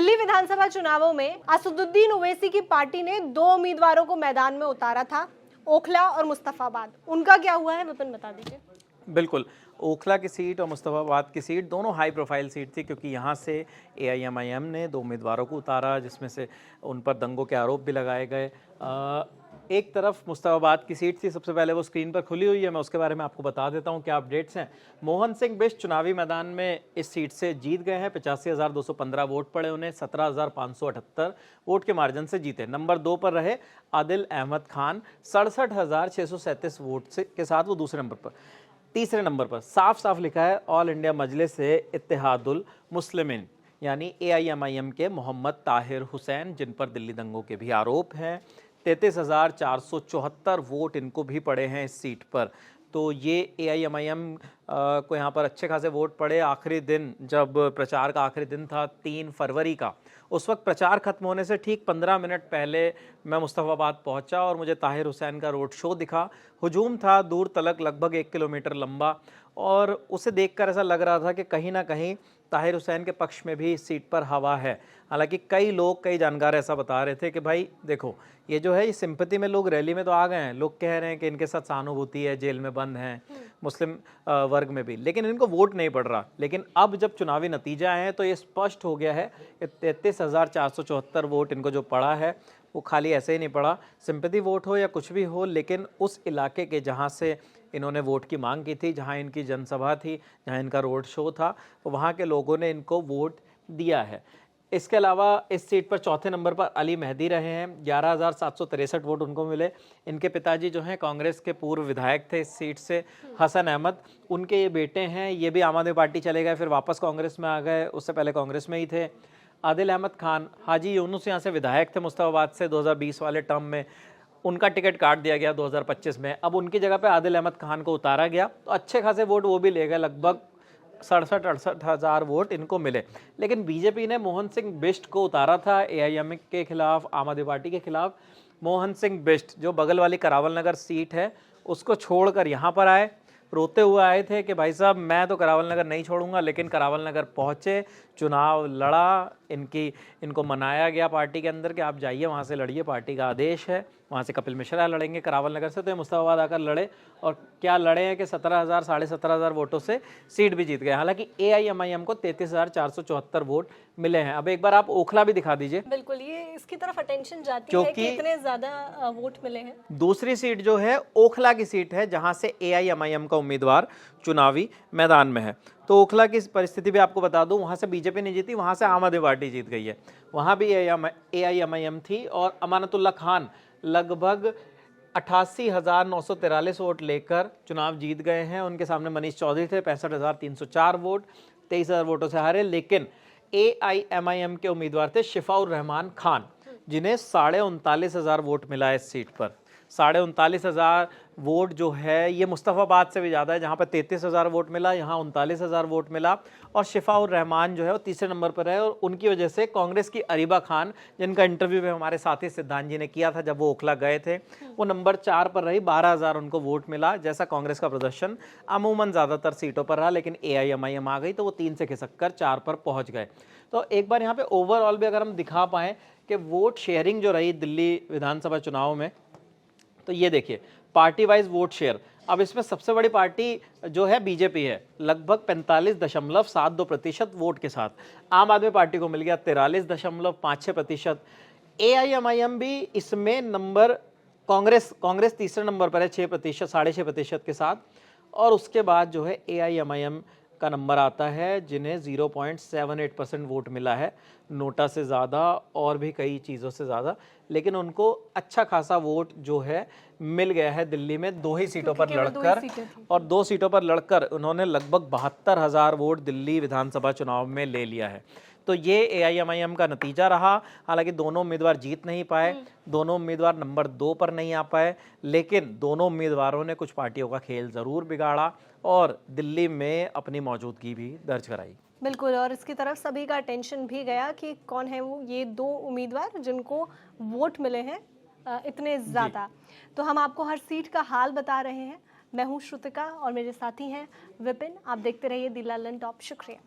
दिल्ली विधानसभा चुनावों में असदुद्दीन ओवैसी की पार्टी ने 2 उम्मीदवारों को मैदान में उतारा था, ओखला और मुस्तफाबाद। उनका क्या हुआ है, विपिन बता दीजिए। बिल्कुल, ओखला की सीट और मुस्तफाबाद की सीट दोनों हाई प्रोफाइल सीट थी, क्योंकि यहाँ से एआईएमआईएम ने 2 उम्मीदवारों को उतारा, जिसमें से उन पर दंगों के आरोप भी लगाए गए। एक तरफ मुस्तफाबाद की सीट थी, सबसे पहले वो स्क्रीन पर खुली हुई है, मैं उसके बारे में आपको बता देता हूँ क्या अपडेट्स हैं। मोहन सिंह बिष्ट चुनावी मैदान में इस सीट से जीत गए हैं। 85,215 वोट पड़े उन्हें, 17,578 वोट के मार्जिन से जीते। नंबर 2 पर रहे आदिल अहमद खान, 67,637 वोट से के साथ वो दूसरे नंबर पर। तीसरे नंबर पर साफ साफ लिखा है ऑल इंडिया मजलिस से इत्तेहादुल मुस्लिमीन यानी एआईएमआईएम के मोहम्मद ताहिर हुसैन, जिन पर दिल्ली दंगों के भी आरोप हैं। 33,474 वोट इनको भी पड़े हैं इस सीट पर। तो ये एआईएमआईएम को यहाँ पर अच्छे खासे वोट पड़े। आखिरी दिन, जब प्रचार का आखिरी दिन था 3 फरवरी का, उस वक्त प्रचार खत्म होने से ठीक 15 मिनट पहले मैं मुस्तफाबाद पहुंचा और मुझे ताहिर हुसैन का रोड शो दिखा। हुजूम था दूर तलक, लगभग 1 किलोमीटर लंबा, और उसे देखकर ऐसा लग रहा था कि कहीं ना कहीं ताहिर हुसैन के पक्ष में भी इस सीट पर हवा है। हालांकि कई जानकार ऐसा बता रहे थे कि भाई देखो, ये जो है ये सिंपैथी में लोग रैली में तो आ गए हैं, लोग कह रहे हैं कि इनके साथ सहानुभूति है, जेल में बंद हैं मुस्लिम वर्ग में भी, लेकिन इनको वोट नहीं पड़ रहा। लेकिन अब जब चुनावी नतीजे आए हैं तो ये स्पष्ट हो गया है कि 33,474 वोट इनको जो पड़ा है वो खाली ऐसे ही नहीं पड़ा, सिंपैथी वोट हो या कुछ भी हो, लेकिन उस इलाके के जहाँ से इन्होंने वोट की मांग की थी, जहाँ इनकी जनसभा थी, जहाँ इनका रोड शो था, तो वहाँ के लोगों ने इनको वोट दिया है। इसके अलावा इस सीट पर चौथे नंबर पर अली मेहदी रहे हैं, 11,763 वोट उनको मिले। इनके पिताजी जो हैं कांग्रेस के पूर्व विधायक थे इस सीट से, हसन अहमद, उनके ये बेटे हैं, ये भी आम आदमी पार्टी चले गए, फिर वापस कांग्रेस में आ गए, उससे पहले कांग्रेस में ही थे। आदिल अहमद खान हाजी यूनुस यहाँ से विधायक थे मुस्तफाबाद से 2020 वाले टर्म में, उनका टिकट काट दिया गया 2025 में, अब उनकी जगह पे आदिल अहमद खान को उतारा गया, तो अच्छे खासे वोट वो भी ले गए, लगभग 67-68 हज़ार वोट इनको मिले। लेकिन बीजेपी ने मोहन सिंह बिष्ट को उतारा था एआईएम के खिलाफ, आम आदमी पार्टी के खिलाफ। मोहन सिंह बिष्ट जो बगल वाली करावल नगर सीट है उसको छोड़कर यहाँ पर आए, रोते हुए आए थे कि भाई साहब मैं तो करावल नगर नहीं छोड़ूंगा, लेकिन करावल नगर पहुँचे, चुनाव लड़ा, इनको मनाया गया पार्टी के अंदर कि आप जाइए वहाँ से लड़िए, पार्टी का आदेश है। वहाँ से कपिल मिश्रा लड़ेंगे करावल नगर से, तो ये मुस्तफाबाद आकर लड़े, और क्या लड़े हैं कि 17,000 साढ़े 17,000 वोटों से सीट भी जीत गए। हालांकि एआईएमआईएम को 33,474 वोट मिले हैं। अब एक बार आप ओखला भी दिखा दीजिए। बिल्कुल, ये इसकी तरफ अटेंशन जाती है कि इतने ज्यादा वोट मिले हैं। दूसरी सीट जो है ओखला की सीट है, जहां से एआईएमआईएम का उम्मीदवार चुनावी मैदान में है। तो ओखला की परिस्थिति भी आपको बता दूं, वहां से बीजेपी नहीं जीती, वहां से आम आदमी पार्टी जीत गई है। वहां भी एआईएमआईएम थी और अमानतुल्लाह खान लगभग 88,943 वोट लेकर चुनाव जीत गए हैं। उनके सामने मनीष चौधरी थे, 65,304 वोट, 23,000 वोटों से हारे। लेकिन एआईएमआईएम के उम्मीदवार थे शिफाउर रहमान खान, जिन्हें 39,500 वोट मिला इस सीट पर। 39,500 वोट जो है ये मुस्तफाबाद से भी ज़्यादा है, जहाँ पर 33,000 वोट मिला, यहाँ 39,000 वोट मिला। और शिफाउर रहमान जो है वो तीसरे नंबर पर है, और उनकी वजह से कांग्रेस की अरीबा खान, जिनका इंटरव्यू भी हमारे साथी सिद्धांत जी ने किया था जब वो ओखला गए थे, वो नंबर 4 पर रही, 12,000 उनको वोट मिला। जैसा कांग्रेस का प्रदर्शन अमूमन ज़्यादातर सीटों पर रहा, लेकिन एआईएमआईएम आ गई तो वो 3 से खिसक कर 4 पर पहुँच गए। तो एक बार यहाँ पे ओवरऑल भी अगर हम दिखा पाएँ कि वोट शेयरिंग जो रही दिल्ली विधानसभा चुनाव में, तो ये देखिए पार्टी वाइज वोट शेयर। अब इसमें सबसे बड़ी पार्टी जो है बीजेपी है, लगभग 45.72% वोट के साथ। आम आदमी पार्टी को मिल गया 43.56%। एआईएमआईएम भी इसमें नंबर, कांग्रेस तीसरे नंबर पर है 6%, 6.5% के साथ। और उसके बाद जो है एआईएमआईएम का नंबर आता है, जिन्हें 0.78% वोट मिला है, नोटा से ज़्यादा और भी कई चीज़ों से ज़्यादा। लेकिन उनको अच्छा खासा वोट जो है मिल गया है दिल्ली में 2 ही सीटों पर लड़कर, और 2 सीटों पर लड़कर उन्होंने लगभग 72,000 वोट दिल्ली विधानसभा चुनाव में ले लिया है। तो ये एआईएमआईएम का नतीजा रहा। हालांकि दोनों उम्मीदवार जीत नहीं पाए, दोनों उम्मीदवार नंबर 2 पर नहीं आ पाए, लेकिन दोनों उम्मीदवारों ने कुछ पार्टियों का खेल ज़रूर बिगाड़ा और दिल्ली में अपनी मौजूदगी भी दर्ज कराई। बिल्कुल, और इसकी तरफ सभी का अटेंशन भी गया कि कौन है वो ये 2 उम्मीदवार जिनको वोट मिले हैं इतने ज़्यादा। तो हम आपको हर सीट का हाल बता रहे हैं। मैं हूँ श्रुतिका और मेरे साथी हैं विपिन। आप देखते रहिए दी लंदन टॉप। शुक्रिया।